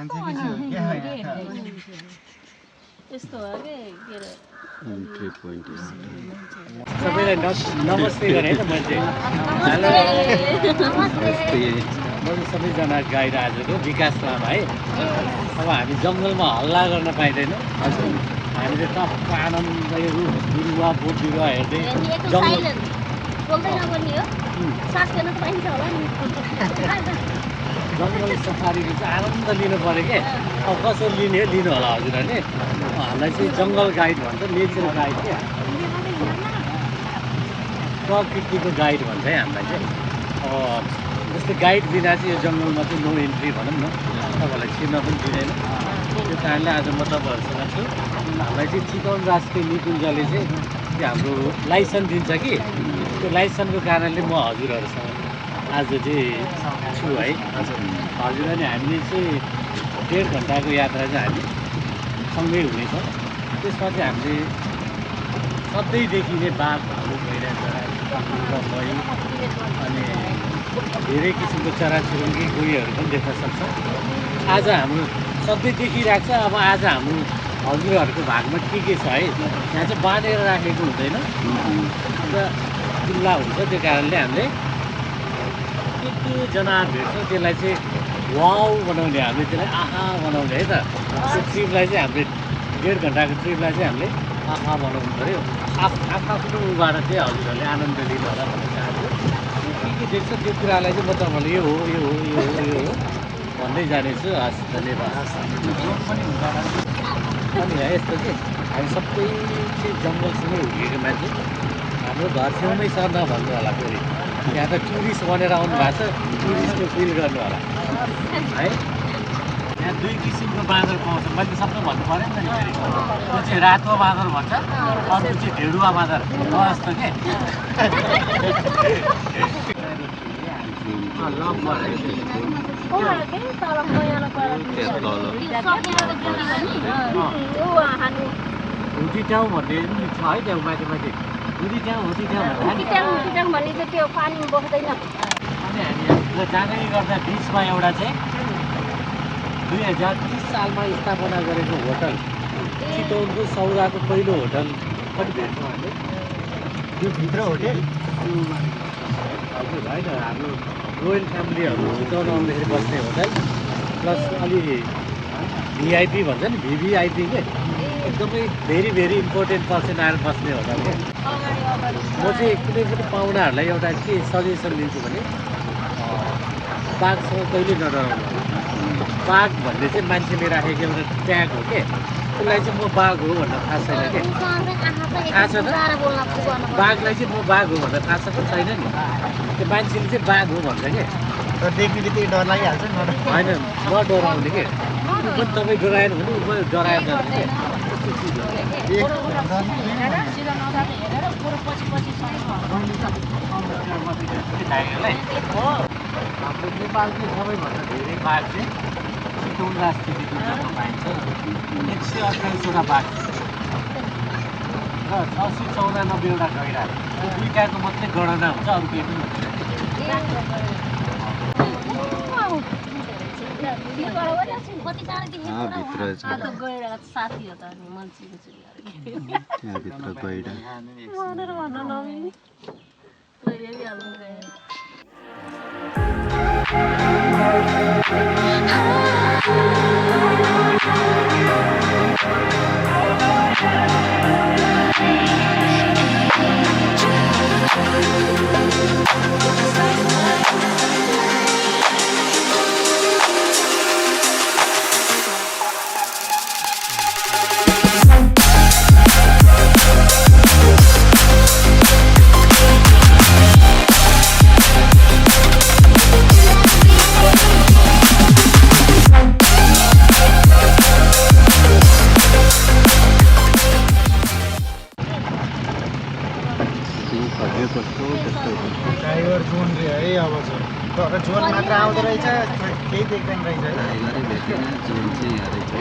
यस्तो हो के अरे सबैलाई नमस्ते गरे त मैले हेलो म सबैजना गाइड आजको विकास लामा है। अब हामी जङ्गलमा हल्ला गर्न पाइँदैन। हामीले टक्क आनन्द रुख बिरुवा बोट बिरुवा हेर्दै जङ्गल जङ्गल सफारीको चाहिँ आनन्द लिनु पऱ्यो क्या। अब कसरी लिने लिनु होला हजुरहरूले। हामीलाई चाहिँ जङ्गल गाइड भन्छ, नेचर गाइड क्या, प्रकृतिको गाइड भन्छ है हामीलाई चाहिँ। जस्तै गाइड बिना चाहिँ यो जङ्गलमा चाहिँ नो इन्ट्री भनौँ न, तपाईँहरूलाई छिर्न पनि दिँदैन। त्यो कारणले आज म तपाईँहरूसँग छु। हामीलाई चाहिँ चितवन राष्ट्रिय निकुञ्जले चाहिँ हाम्रो लाइसेन्स दिन्छ कि, त्यो लाइसेन्सको कारणले म हजुरहरूसँग आज चाहिँ छु है। हजुरहरूले हामीले चाहिँ 1.5 घन्टाको यात्रा चाहिँ हामी सँगै हुनेछौँ। त्यसमा चाहिँ हामीले सधैँ देखिने बाघ, भालु, गैँडा, चरा, मही अनि धेरै किसिमको चराचुरुङ्गी गोहीहरू पनि देख्न सक्छौँ। आज हाम्रो सधैँ देखिरहेको छ। अब आज हाम्रो हजुरहरूको भागमा के छ है, यहाँ चाहिँ बाँधेर राखेको हुँदैन र खुल्ला हुन्छ। त्यो कारणले हामीले के जनावर भेट्छौँ त्यसलाई चाहिँ वाउ बनाउने, हामीले त्यसलाई आहा बनाउने है त। त्यो ट्रिपलाई चाहिँ हामीले 1.5 घन्टाको ट्रिपलाई चाहिँ हामीले आहा बनाउनु पऱ्यो। आफ्नो उबाट चाहिँ हजुरहरूले आनन्द लिनु होला भन्ने चाहन्छु। के देख्छ त्यो कुरालाई चाहिँ म तपाईँलाई यो हो यो हो यो हो यो हो भन्दै जानेछु। हस्, धन्यवाद। अनि यस्तो कि हामी सबै चाहिँ जङ्गलसँगै हुर्केको मान्छे। हाम्रो घर छेउमै छ नभन्नु होला फेरि। यहाँ त टुरिस्ट बनेर आउनु भएको छ, टुरिस्टको फिल गर्नु होला है। यहाँ 2 किसिमको बाँदर पाउँछ। मैले सबै भन्नु पऱ्यो नि त फेरि। त्यो चाहिँ रातो बाँदर भन्छ, अर्को चाहिँ ढेडुवा बाँदर जस्तो के। हुटीट्याउ भन्ने पनि छ है त्यहाँ माथि माथि। हुटीट्याउ भन्ने चाहिँ त्यो पानीमा बस्दैन। अनि हामी जाँदै गर्दा बिचमा एउटा चाहिँ 2030 सालमा स्थापना गरेको होटल, चितवनको सौदाको पहिलो होटल पनि भेट्छौँ हामीले। त्यो भित्र होटेल हजुर होइन, हाम्रो रोयल फ्यामिलीहरू चितवन आउँदाखेरि बस्ने होटल, प्लस अलि भिआइपी भन्छ नि, भिभिआइपी के, एकदमै भेरी इम्पोर्टेन्ट पर्सन आएर बस्ने होटल के। म चाहिँ कुनै पनि पाहुनाहरूलाई एउटा के सजेसन दिन्छु भने बाघसँग कहिले नडराउनु। बाघ भन्ने चाहिँ मान्छेले राखेको एउटा ट्याग हो के, त्यसलाई चाहिँ म बाघ हो भनेर थाहा छैन कि। थाहा छ त बाघलाई चाहिँ म बाघ हो भनेर थाहा छ त छैन नि। त्यो मान्छेले चाहिँ बाघ हो भन्छ कि, देख्ने बित्तिकै डर लागिहाल्छ। होइन नडराउने के, पनि तपाईँ डराएन भने ऊ पनि डराएर जान्छ कि। त्यस्तो चिज हो। हाम्रो नेपालको सबैभन्दा धेरै बाघ चाहिँ चितवन राष्ट्रिय निकुञ्जमा पाइन्छ। 128वटा बाघ र 80-94वटा गैँडा। यो 2टाको मात्रै गणना हुन्छ, अरू केही पनि हुँदैन। साथी हो त अनि मान्छेको ड्राइभर जोन रे है। अब चाहिँ तर जोन मात्र आउँदो रहेछ, केही देख्दैन रहेछ। ड्राइभरै भेटेन, जोन चाहिँ यहाँ रहेछ।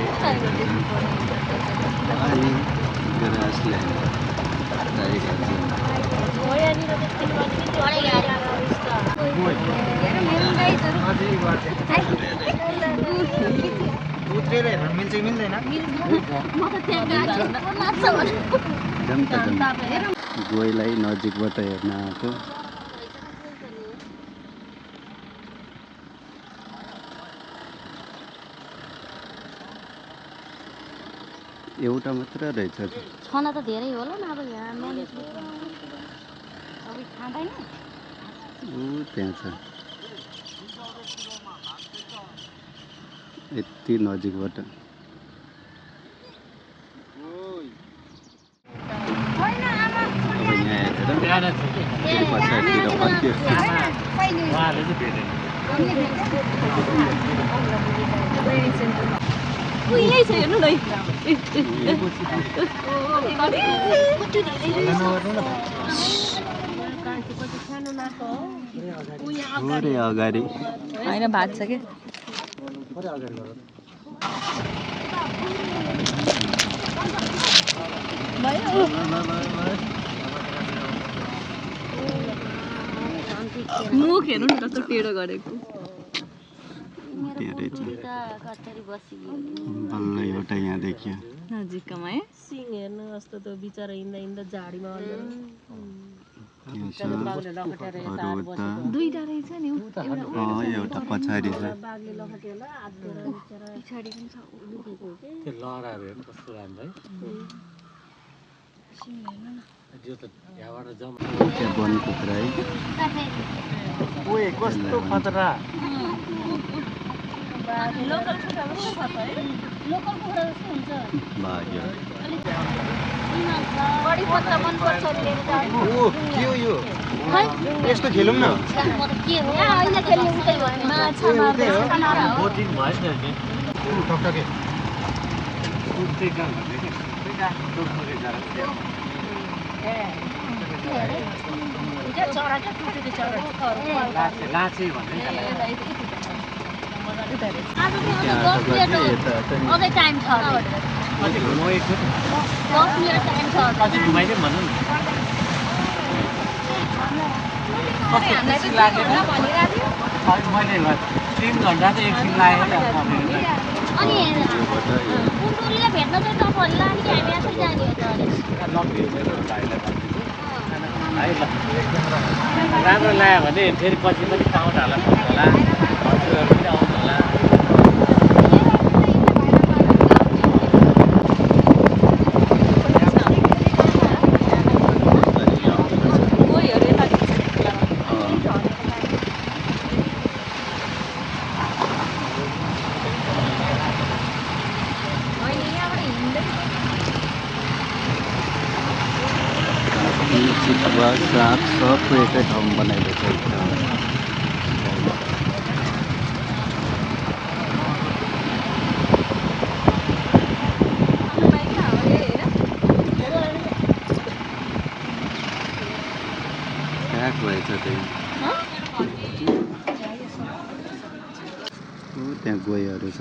उत्रेर हेर्न मिल्छ कि मिल्दैन? म त त्यहाँ गएको माछा एकदम गोइलाई नजिकबाट हेर्न आएको एउटा मात्र रहेछ छना त धेरै होला नि अब यहाँ म्यानेजले सबै खाँदैन ऊ त्यहाँ छ यति नजिकबाट अब यहाँ हेरेर फेरि पछाडितिर फर्कियो उहाँले चाहिँ भेटेन यही छ हेर्नु न थोरै अगाडि होइन भात छ कि मुख हेर्नु नि कस्तो टेढो गरेको बल्ल एउटा यहाँ देखियो नजिकमा है सिङ हेर्नु जस्तो त बिचरा हिँड्दा हिँड्दा झाडीमा दुईटा रहेछ नि एउटा पछाडि छ बाघले लखटे होला पछाडि पनि छ त्यो लहराहरू हेर्नु कस्तो राम्रो है त्यो त यहाँबाट जाउँ त्यहाँ वन कुखुरा है ओए कस्तो खतरा लोकल कुखुरा पनि छ त है लोकल कुखुरा जस्तो हुन्छ भाग्यो बढी पत्ता मन पर्छ लिएर जानु ओ के हो यो यस्तो खेलौँ न म त के हो अहिले खेल्ने उतै हो माछा मार्दै हो? बोटिङ भयो नि त टकटके त्यही काम भन्दै चरा क्या टुटेको चरा लाचे भन्दै आज अझै टाइम छ अझै घुमाएको 10 मिनट टाइम छ अझै घुमाइदिउँ भनौँ न कस्तो खुसी लागेन मैले 3 घन्टा त एकछिन लागेन अनि कुकुरले भेट्न चाहिँ तपाईँहरू लाने कि हामी आफै जाने हो त राम्रो लाग्यो भने फेरि पछि पनि पाहुनाहरूलाई फोन होला हजुरहरू पनि आउनु होला चितुवा साग सबको एकै ठाउँमा बनाएको छ साग भएछ त्यहाँ गोहीहरू छ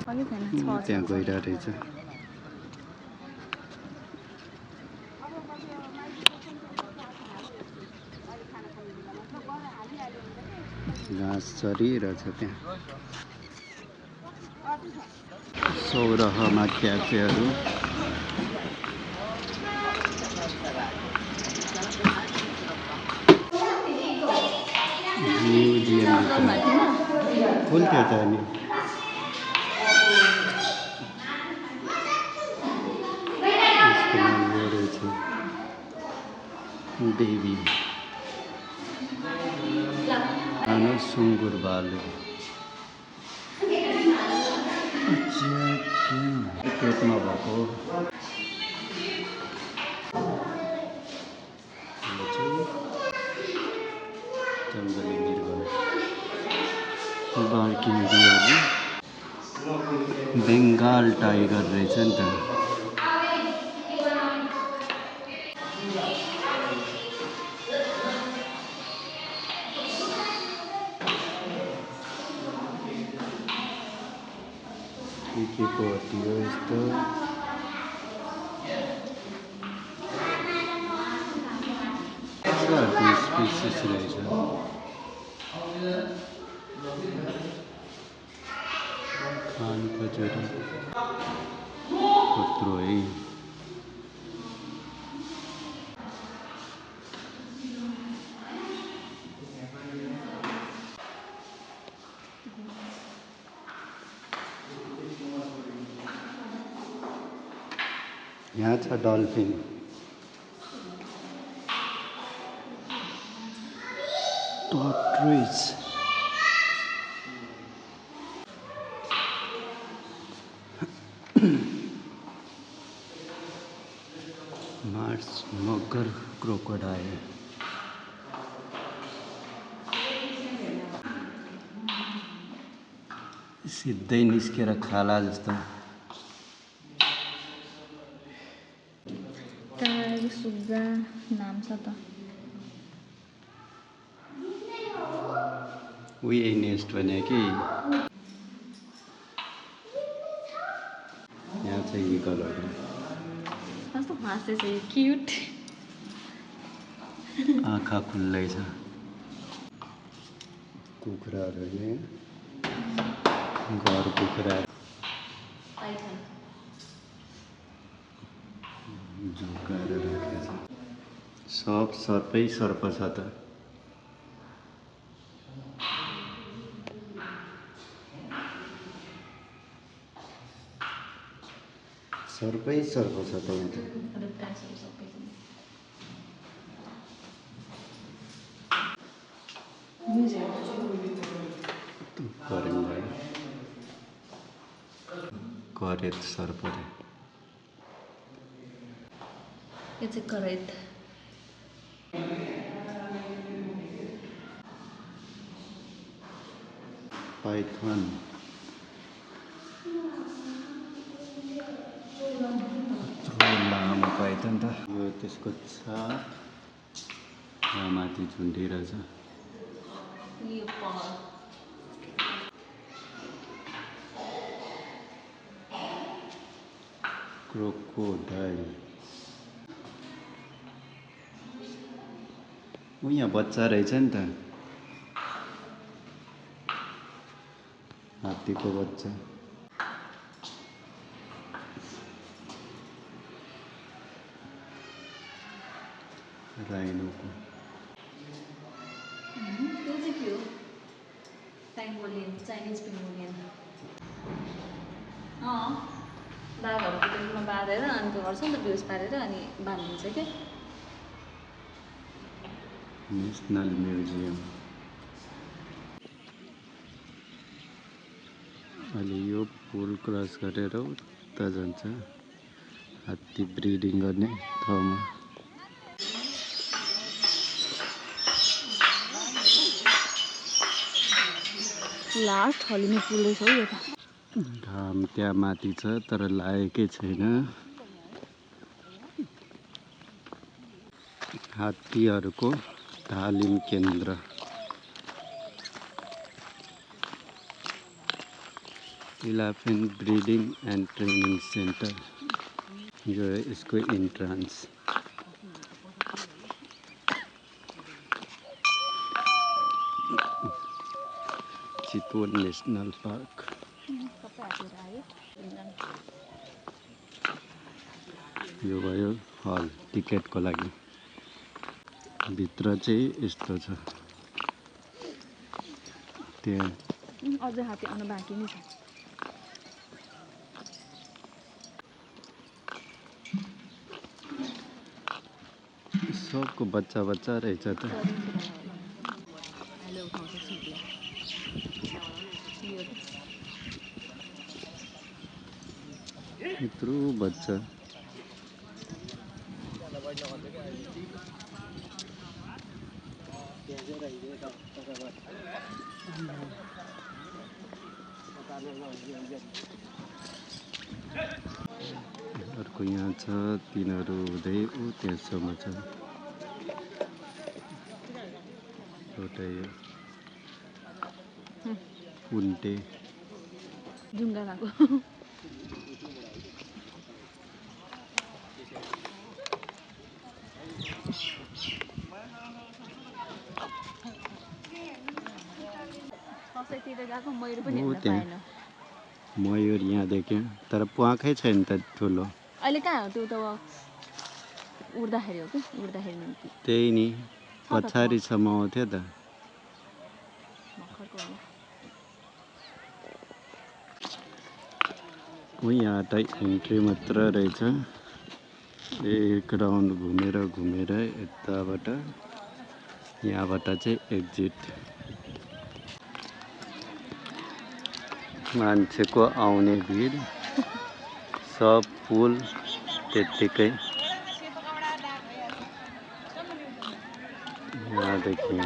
त्यहाँ गइरहेको रहेछ घाँस चरिरहेछ त्यहाँ सौरहमा क्याफेहरू म्युजियम कुन थियो त अनि यसको नाम यो रहेछ देवी सानो सुँगुर भालु पेटमा भएको जङ्गली मृग बार्किङ डियर बेङ्गाल टाइगर रहेछ नि त के को हो यस्तो स्पेसिस रहेछ कान खोजेर कत्रो है। यहाँ छ dolphin. Tortoise Mars Magar crocodile. सिधै निस्केर खाला जस्तो। काग सुग्गा नाम छ त। उही नेस्ट भने कि यहाँ चाहिँ इगलहरू कस्तो हाँसेछ यो क्युट। आँखा खुल्लै छ। कुखुराहरू ने घर कुखुरा झुकाएर राखेको छ। सब सर्पै सर्प छ त। सर्पै सर्प छ त यहाँ त। करेन्ट भयो। करेत सर्प रे। यो चाहिँ करेत। पाइथन कत्रो लामो पाइथन त। यो त्यसको छाप यहाँ माथि झुन्डिरहेछ। यो पहल क्रोकोडाइल। ऊ यहाँ बच्चा रहेछ नि त। हात्तीको बच्चा। राइनोको। त्यो चाहिँ के हो? पेङ्गोलियन, चाइनिज पेङ्गोलियन। बाघहरूको पेटमा बाँधेर अनि त्यो गर्छ नि त बेहोस पारेर अनि बाँधिन्छ क्या। National museum. अहिले यो पुल क्रस गरेर उता जान्छ हात्ती ब्रिडिङ गर्ने ठाउँमा। लास्ट हलिने पुल रहेछ हौ यो त। घाम त्यहाँ माथि छ तर लागेकै छैन। हात्तीहरूको तालिम केन्द्र। इलाफेन्ट ब्रिडिङ एन्ड ट्रेनिङ सेन्टर। यो है यसको इन्ट्रान्स। Chitwan national park. यो भयो हल टिकटको लागि। भित्र चाहिँ यस्तो छ। त्यहाँ अझै हात्ती आउन बाँकी नै छ। सबको बच्चा बच्चा रहेछ त। यत्रो बच्चा। अर्को यहाँ छ तिनीहरू हुँदै ऊ त्यहाँसम्म छ। एउटा यो कुन्टे जुङ्गालाको। कसैतिर गएको मयूर पनि ऊ हेर्न त्यहाँ। पाएन मयूर यहाँ देख्यो तर प्वाखै छैन त ठुलो। अहिले कहाँ हो त्यो त उड्दाखेरि हो कि उड्दाखेरि निम्ति त्यही नि पछाडिसम्म आउँथ्यो त। भर्खरको होला ऊ यहाँ त इन्ट्री मात्र रहेछ। एक राउन्ड घुमेर घुमेर यताबाट यहाँबाट चाहिँ एक्जिट। मान्छेको आउने भिड सब पुल त्यत्तिकै यहाँदेखि